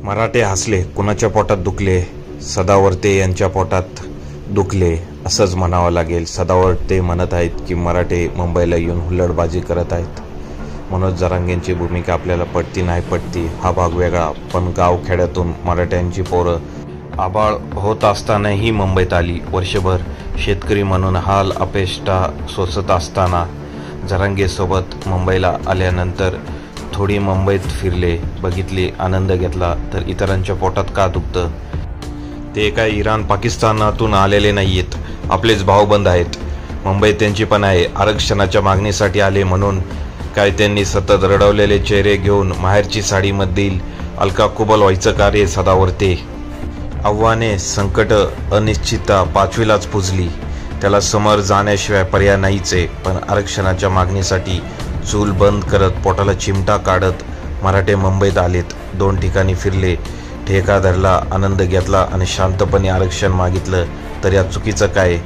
मराठे हसले, कुणाच्या पोटात दुखले? सदावर्ते यांच्या पोटात दुखले असंच म्हणावं लागेल. सदावर्ते म्हणत आहेत की मराठे मुंबईला येऊन हुल्लडबाजी करत आहेत. मनोज जरांगेंची भूमिका आपल्याला पटती नाही पटती हा भाग वेगळा, पण गावखेड्यातून मराठ्यांची पोरं आबाळ होत असतानाही मुंबईत आली. वर्षभर शेतकरी म्हणून हाल अपेष्टा सोसत असताना जरांगेसोबत मुंबईला आल्यानंतर थोडी मुंबईत फिरले, बघितले, आनंद घेतला, तर इतरांच्या पोटात का दुखतं? ते काय इराण पाकिस्तानातून आलेले नाहीयेत, आपलेच भाऊबंद आहेत. मुंबईत त्यांची पण आहे. आरक्षणाच्या मागणीसाठी आले म्हणून काय त्यांनी सतत रडवलेले चेहरे घेऊन माहेरची साडीमधील अलकाकुबल व्हायचं का रे सदावर्ते? आव्हाने, संकट, अनिश्चितता पाचवीलाच पुजली. त्याला समोर जाण्याशिवाय पर्याय नाहीच आहे. पण आरक्षणाच्या मागणीसाठी चूल बंद करत, पोटाला चिमटा काढत मराठे मुंबईत आलेत. 2 ठिकाणी फिरले, ठेका धरला, आनंद घेतला आणि शांतपणे आरक्षण मागितलं. तर या चुकीचं काय?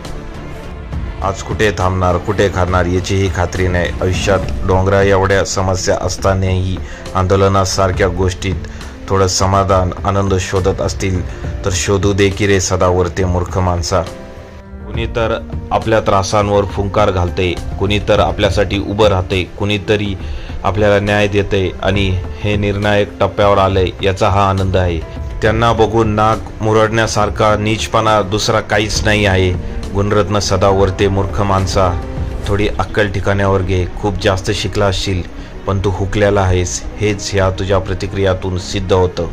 आज कुठे थांबणार, कुठे खाणार याचीही खात्री नाही. आयुष्यात डोंगरा एवढ्या समस्या असतानाही आंदोलनासारख्या गोष्टीत थोडं समाधान, आनंद शोधत असतील तर शोधू दे की रे सदावर्ते मूर्ख माणसा. कुणी तर आपल्या त्रासांवर फुंकार घालते, कुणी तर आपल्यासाठी उभं राहते, कुणीतरी आपल्याला न्याय देते आणि हे निर्णायक टप्प्यावर आलंय याचा हा आनंद आहे. त्यांना बघून नाक मुरडण्यासारखा नीचपणा दुसरा काहीच नाही आहे. गुणरत्न सदावर्ते मूर्ख माणसा, थोडी अक्कल ठिकाण्यावर घे. खूप जास्त शिकला असशील पण तू हुकलेला आहेस, हेच ह्या तुझ्या प्रतिक्रियातून सिद्ध होतं.